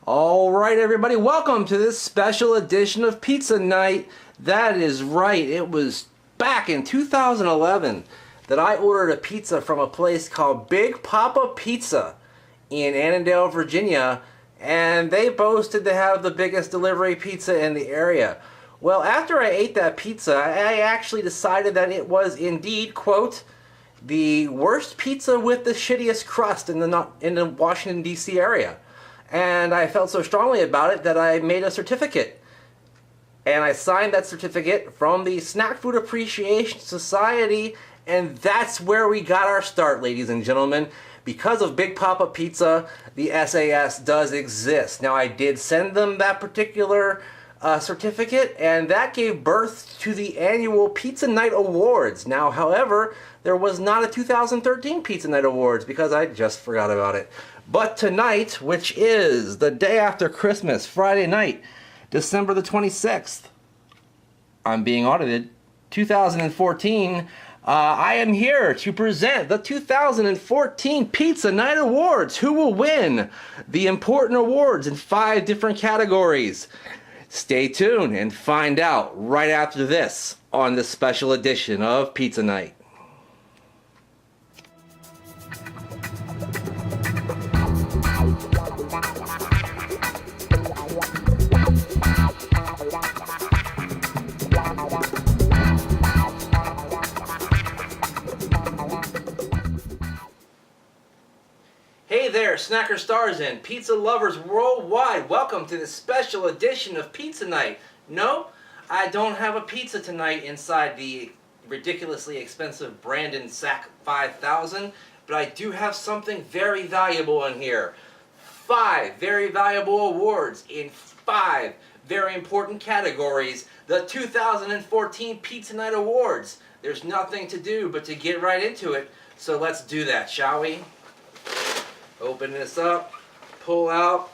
All right, everybody, welcome to this special edition of Pizza Night. That is right, it was back in 2011 that I ordered a pizza from a place called Big Papa Pizza in Annandale, Virginia, and they boasted to have the biggest delivery pizza in the area. Well, after I ate that pizza, I actually decided that it was indeed, quote, the worst pizza with the shittiest crust in the Washington, D.C. area. And I felt so strongly about it that I made a certificate. And I signed that certificate from the Snack Food Appreciation Society, and that's where we got our start, ladies and gentlemen. Because of Big Papa Pizza, the sAs does exist. Now, I did send them that particular certificate, and that gave birth to the annual PizzaNight Awards. Now, however, there was not a 2013 PizzaNight Awards because I just forgot about it. But tonight, which is the day after Christmas, Friday night, December the 26th, I'm being audited, 2014, I am here to present the 2014 Pizza Night Awards. Who will win the important awards in 5 different categories? Stay tuned and find out right after this on this special edition of Pizza Night. Hey there, snacker stars and pizza lovers worldwide. Welcome to this special edition of Pizza Night. No, I don't have a pizza tonight inside the ridiculously expensive Brandon Sack 5000, but I do have something very valuable in here. 5 very valuable awards in 5 very important categories. The 2014 Pizza Night Awards. There's nothing to do but to get right into it, so let's do that, shall we? Open this up, pull out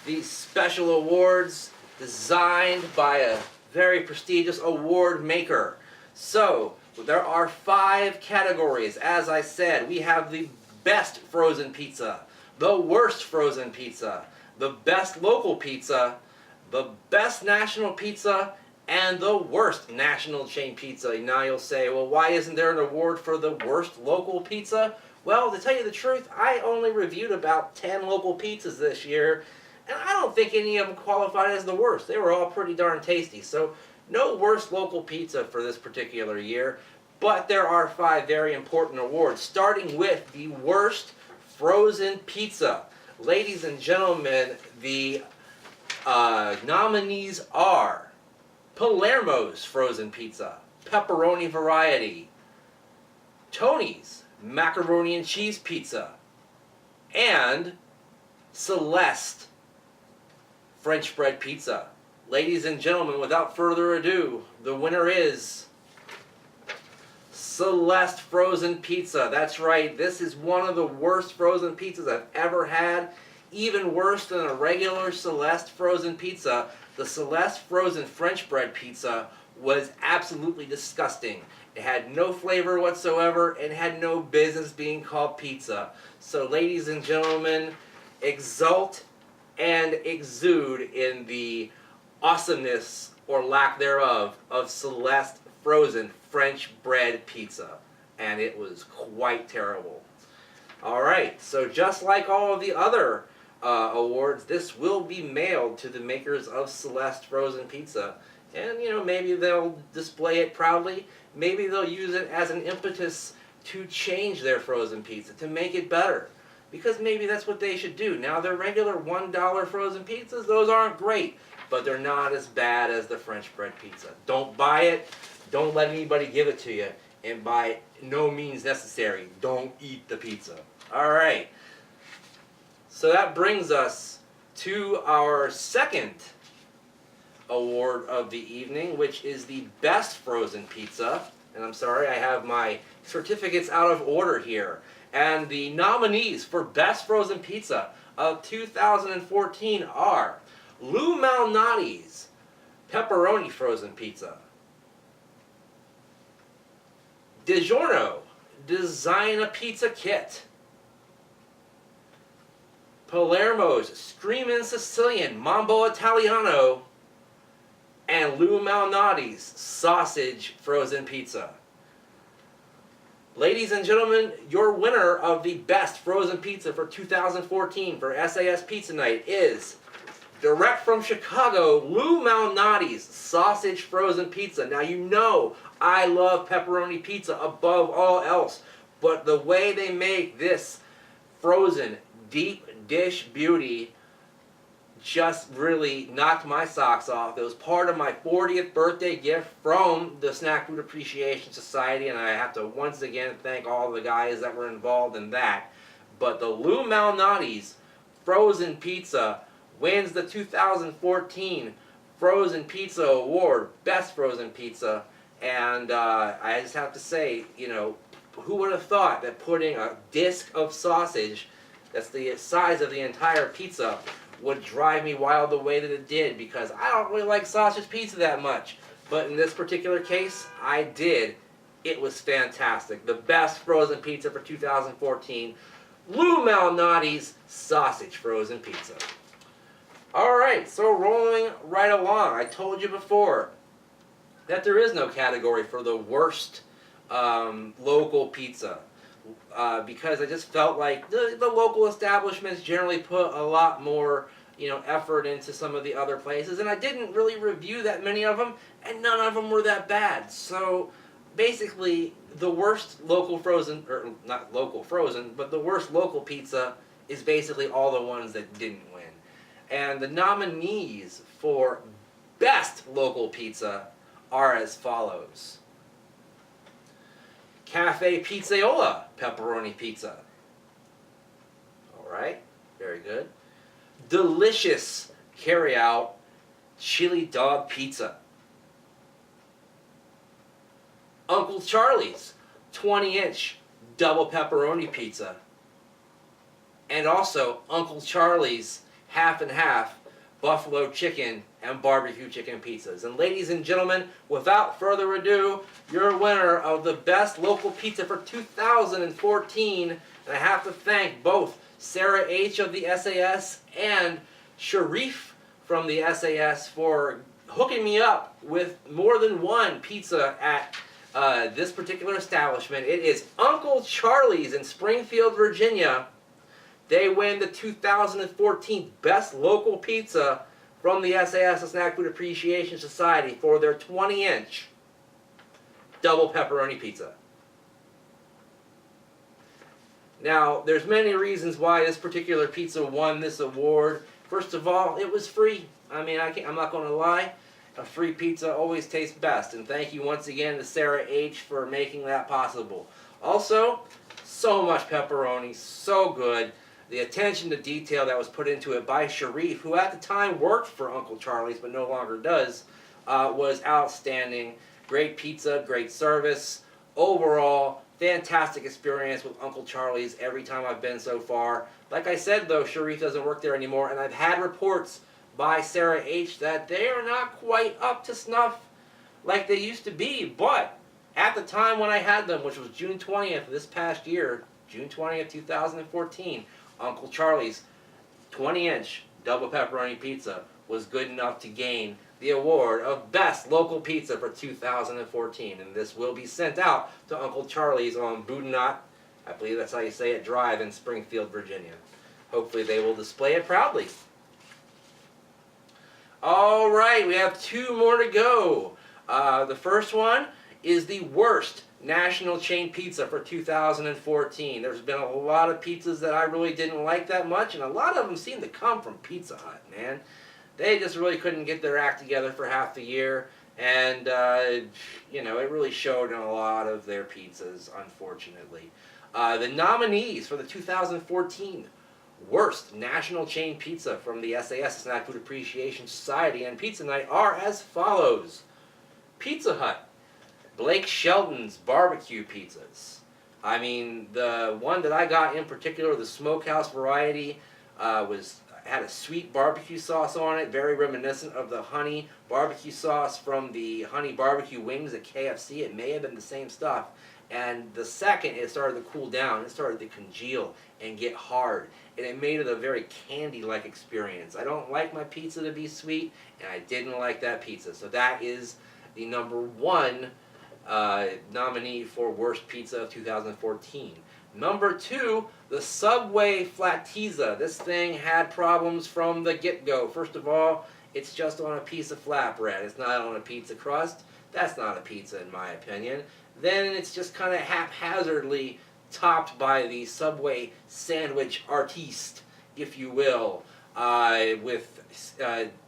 these special awards designed by a very prestigious award maker. So, there are 5 categories. As I said, we have the best frozen pizza, the worst frozen pizza, the best local pizza, the best national pizza, and the worst national chain pizza. Now you'll say, well, why isn't there an award for the worst local pizza? Well, to tell you the truth, I only reviewed about 10 local pizzas this year, and I don't think any of them qualified as the worst. They were all pretty darn tasty, so no worst local pizza for this particular year, but there are 5 very important awards, starting with the worst frozen pizza. Ladies and gentlemen, the nominees are Palermo's Frozen Pizza, Pepperoni Variety, Tony's Macaroni and Cheese Pizza, and Celeste French Bread Pizza. Ladies and gentlemen, without further ado, the winner is Celeste Frozen Pizza. That's right, this is one of the worst frozen pizzas I've ever had. Even worse than a regular Celeste Frozen Pizza, the Celeste Frozen French Bread Pizza was absolutely disgusting. It had no flavor whatsoever and had no business being called pizza. So ladies and gentlemen, exult and exude in the awesomeness or lack thereof of Celeste Frozen French Bread Pizza. And it was quite terrible. Alright, so just like all of the other awards, this will be mailed to the makers of Celeste Frozen Pizza. And, you know, maybe they'll display it proudly. Maybe they'll use it as an impetus to change their frozen pizza, to make it better. Because maybe that's what they should do. Now, their regular $1 frozen pizzas, those aren't great. But they're not as bad as the French bread pizza. Don't buy it. Don't let anybody give it to you. And by no means necessary, don't eat the pizza. Alright. So that brings us to our second award of the evening, which is the best frozen pizza. And I'm sorry, I have my certificates out of order here. And the nominees for best frozen pizza of 2014 are Lou Malnati's Pepperoni Frozen Pizza, DiGiorno Design a Pizza Kit, Palermo's Screamin' Sicilian Mambo Italiano, and Lou Malnati's Sausage Frozen Pizza. Ladies and gentlemen, your winner of the best frozen pizza for 2014 for SAS Pizza Night is, direct from Chicago, Lou Malnati's Sausage Frozen Pizza. Now you know I love pepperoni pizza above all else, but the way they make this frozen deep dish beauty just really knocked my socks off. It was part of my 40th birthday gift from the Snack Food Appreciation Society, and I have to once again thank all the guys that were involved in that. But the Lou Malnati's Frozen Pizza wins the 2014 Frozen Pizza Award, Best Frozen Pizza, and I just have to say, you know, who would have thought that putting a disc of sausage that's the size of the entire pizza would drive me wild the way that it did, because I don't really like sausage pizza that much. But in this particular case, I did. It was fantastic. The best frozen pizza for 2014, Lou Malnati's Sausage Frozen Pizza. Alright, so rolling right along. I told you before that there is no category for the worst local pizza. Because I just felt like the local establishments generally put a lot more, you know, effort into some of the other places, and I didn't really review that many of them, and none of them were that bad. So basically, the worst local frozen, or not local frozen, but the worst local pizza is basically all the ones that didn't win. And the nominees for best local pizza are as follows: Cafe Pizzaiola Pepperoni Pizza. Alright, very good. Delicious Carryout Chili Dog Pizza. Uncle Charlie's 20-inch Double Pepperoni Pizza. And also Uncle Charlie's half and half buffalo chicken and barbecue chicken pizzas. And ladies and gentlemen, without further ado, your winner of the best local pizza for 2014, and I have to thank both Sarah H. of the SAS and Sharif from the SAS for hooking me up with more than one pizza at this particular establishment. It is Uncle Charlie's in Springfield, Virginia. They win the 2014 Best Local Pizza from the SAS, the Snack Food Appreciation Society, for their 20-inch double pepperoni pizza. Now, there's many reasons why this particular pizza won this award. First of all, it was free. I mean, I'm not going to lie. A free pizza always tastes best. And thank you once again to Sarah H. for making that possible. Also, so much pepperoni, so good. The attention to detail that was put into it by Sharif, who at the time worked for Uncle Charlie's but no longer does, was outstanding. Great pizza, great service. Overall, fantastic experience with Uncle Charlie's every time I've been so far. Like I said, though, Sharif doesn't work there anymore, and I've had reports by Sarah H. that they are not quite up to snuff like they used to be. But at the time when I had them, which was June 20th of this past year, June 20th, 2014, Uncle Charlie's 20-inch double pepperoni pizza was good enough to gain the award of Best Local Pizza for 2014. And this will be sent out to Uncle Charlie's on Boudinot, I believe that's how you say it, Drive in Springfield, Virginia. Hopefully they will display it proudly. Alright, we have two more to go. The first one is the worst national chain pizza for 2014. There's been a lot of pizzas that I really didn't like that much, and a lot of them seem to come from Pizza Hut, man. They just really couldn't get their act together for half the year, and, you know, it really showed in a lot of their pizzas, unfortunately. The nominees for the 2014 worst national chain pizza from the SAS, Snack Food Appreciation Society, and Pizza Night are as follows: Pizza Hut, Blake Shelton's barbecue pizzas. I mean, the one that I got in particular, the smokehouse variety, had a sweet barbecue sauce on it, very reminiscent of the honey barbecue sauce from the honey barbecue wings at KFC. It may have been the same stuff. And the second it started to cool down, it started to congeal and get hard. And it made it a very candy-like experience. I don't like my pizza to be sweet, and I didn't like that pizza. So that is the number one nominee for worst pizza of 2014. Number two, the Subway Flatizza. This thing had problems from the get-go. First of all, it's just on a piece of flatbread. It's not on a pizza crust. That's not a pizza in my opinion. Then it's just kind of haphazardly topped by the Subway sandwich artiste, if you will, with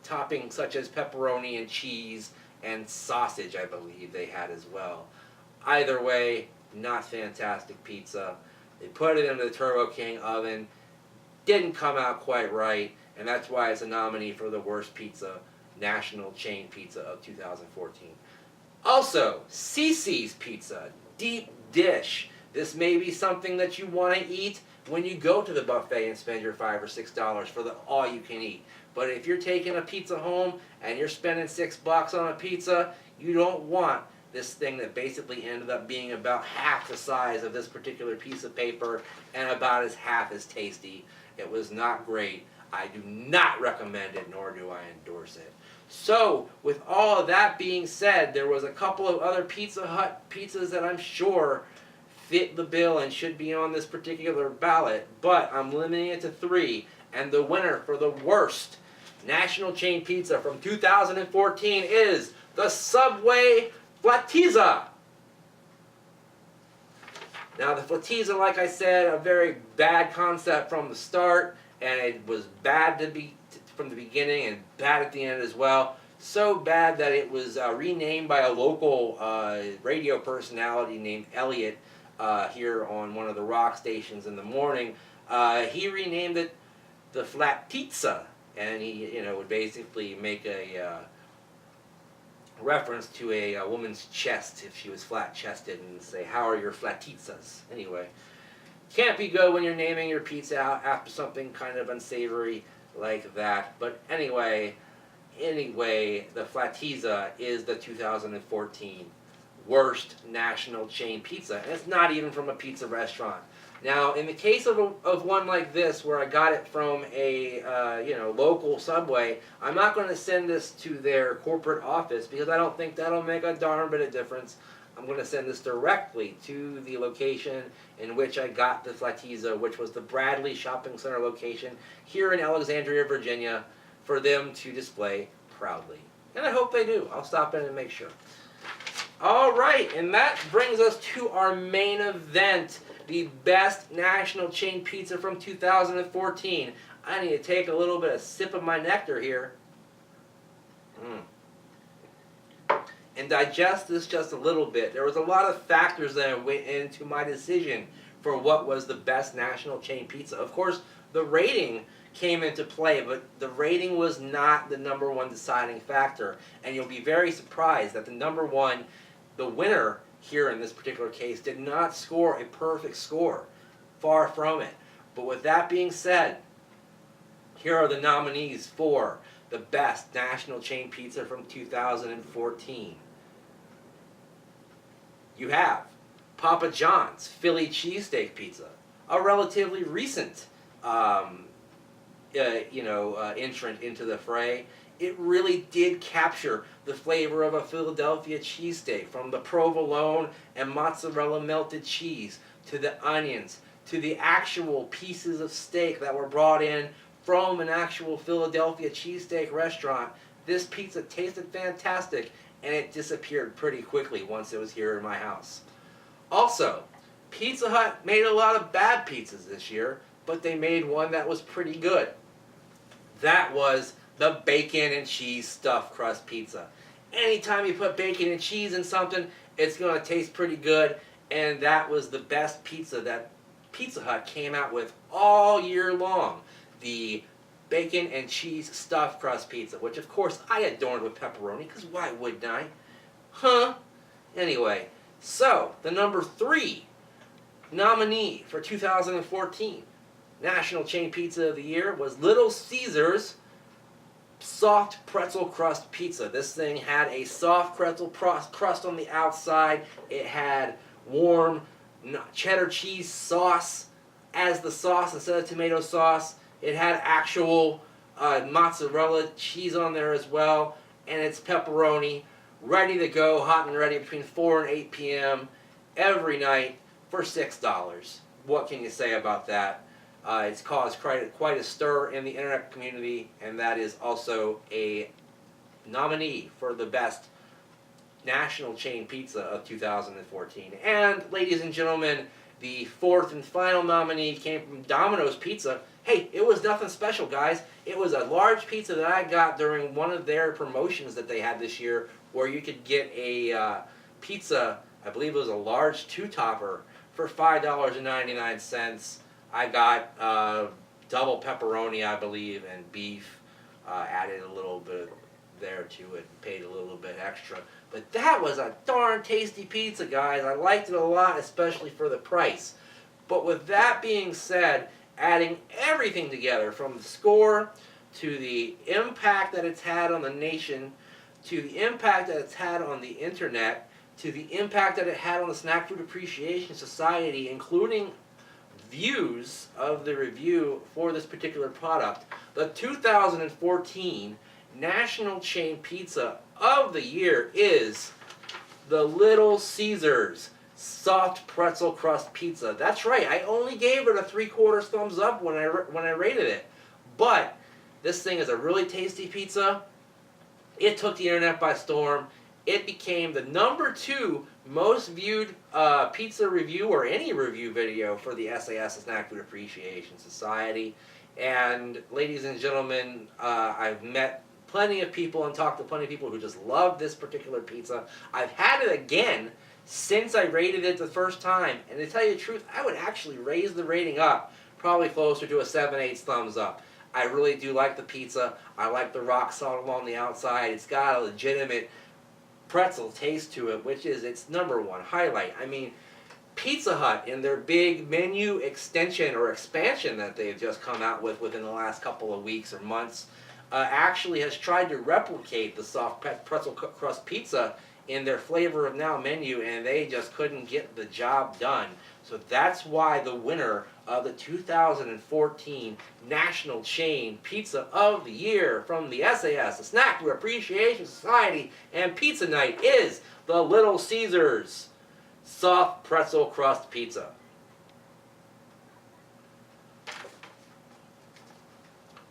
toppings such as pepperoni and cheese and sausage, I believe they had as well. Either way, not fantastic pizza. They put it into the Turbo King oven, didn't come out quite right, and that's why it's a nominee for the worst pizza, national chain pizza of 2014. Also, sAs Pizza, deep dish. This may be something that you want to eat when you go to the buffet and spend your $5 or $6 for the all-you-can-eat. But if you're taking a pizza home and you're spending $6 on a pizza, you don't want this thing that basically ended up being about half the size of this particular piece of paper and about half as tasty. It was not great. I do not recommend it, nor do I endorse it. So, with all of that being said, there was a couple of other Pizza Hut pizzas that I'm sure fit the bill and should be on this particular ballot, but I'm limiting it to 3, and the winner for the worst national chain pizza from 2014 is the Subway Flatizza. Now, the Flatizza, like I said, a very bad concept from the start, and it was bad from the beginning and bad at the end as well. So bad that it was renamed by a local radio personality named Elliot here on one of the rock stations in the morning. He renamed it the Flatizza, and he would basically make a reference to a woman's chest if she was flat-chested and say, "How are your flatizzas?" Anyway, can't be good when you're naming your pizza out after something kind of unsavory like that. But anyway, the Flatizza is the 2014 worst national chain pizza, and it's not even from a pizza restaurant. Now, in the case of one like this, where I got it from a local Subway, I'm not going to send this to their corporate office because I don't think that'll make a darn bit of difference. I'm going to send this directly to the location in which I got the Flatizza, which was the Bradley Shopping Center location here in Alexandria, Virginia, for them to display proudly. And I hope they do. I'll stop in and make sure. All right, and that brings us to our main event, the best national chain pizza from 2014. I need to take a little bit of sip of my nectar here. And digest this just a little bit. There was a lot of factors that went into my decision for what was the best national chain pizza. Of course, the rating came into play, but the rating was not the number one deciding factor. And you'll be very surprised that the winner here in this particular case, did not score a perfect score. Far from it. But with that being said, here are the nominees for the best national chain pizza from 2014. You have Papa John's Philly cheesesteak pizza, a relatively recent entrant into the fray. It really did capture the flavor of a Philadelphia cheesesteak, from the provolone and mozzarella melted cheese to the onions to the actual pieces of steak that were brought in from an actual Philadelphia cheesesteak restaurant. This pizza tasted fantastic, and it disappeared pretty quickly once it was here in my house. Also, Pizza Hut made a lot of bad pizzas this year, but they made one that was pretty good. That was the bacon and cheese stuffed crust pizza. Anytime you put bacon and cheese in something, it's going to taste pretty good, and that was the best pizza that Pizza Hut came out with all year long. The bacon and cheese stuffed crust pizza, which of course I adorned with pepperoni, because why wouldn't I? Anyway, so the number 3 nominee for 2014 National Chain Pizza of the Year was Little Caesars soft pretzel crust pizza. This thing had a soft pretzel crust on the outside. It had warm cheddar cheese sauce as the sauce instead of tomato sauce. It had actual mozzarella cheese on there as well, and it's pepperoni, ready to go, hot and ready between 4 and 8 p.m. every night for $6. What can you say about that? It's caused quite a stir in the internet community, and that is also a nominee for the best national chain pizza of 2014. And ladies and gentlemen, the fourth and final nominee came from Domino's Pizza. Hey, it was nothing special, guys. It was a large pizza that I got during one of their promotions that they had this year, where you could get a pizza, I believe it was a large two-topper, for $5.99. I got double pepperoni, I believe, and beef. Added a little bit there to it, paid a little bit extra. But that was a darn tasty pizza, guys. I liked it a lot, especially for the price. But with that being said, adding everything together, from the score to the impact that it's had on the nation, to the impact that it's had on the internet, to the impact that it had on the Snack Food Appreciation Society, including views of the review for this particular product, the 2014 National Chain Pizza of the Year is the Little Caesars Soft Pretzel Crust Pizza. That's right, I only gave it a 3/4 thumbs up when I rated it. But this thing is a really tasty pizza. It took the internet by storm. It became the #2 most viewed pizza review, or any review video, for the sAs, the Snack Food Appreciation Society. And ladies and gentlemen, I've met plenty of people and talked to plenty of people who just love this particular pizza. I've had it again since I rated it the first time, and to tell you the truth, I would actually raise the rating up, probably closer to a 7/8 thumbs up. I really do like the pizza. I like the rock salt along the outside. It's got a legitimate pretzel taste to it, which is its #1 highlight. I mean, Pizza Hut, in their big menu extension or expansion that they've just come out with within the last couple of weeks or months, actually has tried to replicate the soft pretzel crust pizza in their Flavor of Now menu, and they just couldn't get the job done. So that's why the winner of the 2014 National Chain Pizza of the Year from the sAs, the Snack Food Appreciation Society, and Pizza Night is the Little Caesars Soft Pretzel Crust Pizza.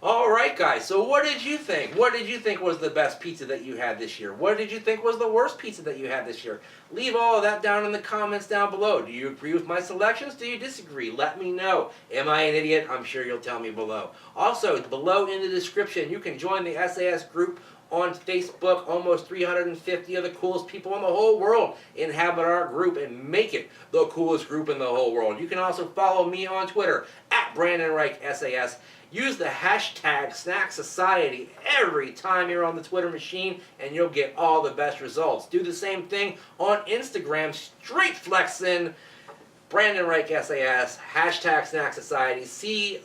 Alright guys, so what did you think? What did you think was the best pizza that you had this year? What did you think was the worst pizza that you had this year? Leave all of that down in the comments down below. Do you agree with my selections? Do you disagree? Let me know. Am I an idiot? I'm sure you'll tell me below. Also, below in the description, you can join the sAs group on Facebook. Almost 350 of the coolest people in the whole world inhabit our group and make it the coolest group in the whole world. You can also follow me on Twitter at BrandonReichSAS. Use the hashtag SnackSociety every time you're on the Twitter machine, and you'll get all the best results. Do the same thing on Instagram, straight flexing, Brandon Reich SAS, hashtag SnackSociety. See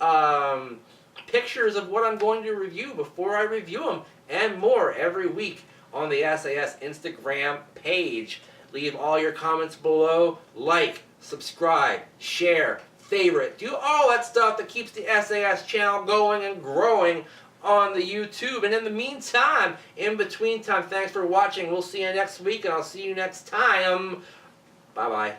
pictures of what I'm going to review before I review them, and more every week on the sAs Instagram page. Leave all your comments below. Like, subscribe, share, favorite. Do all that stuff that keeps the sAs channel going and growing on the YouTube. And in the meantime, in between time, thanks for watching. We'll see you next week, and I'll see you next time. Bye-bye.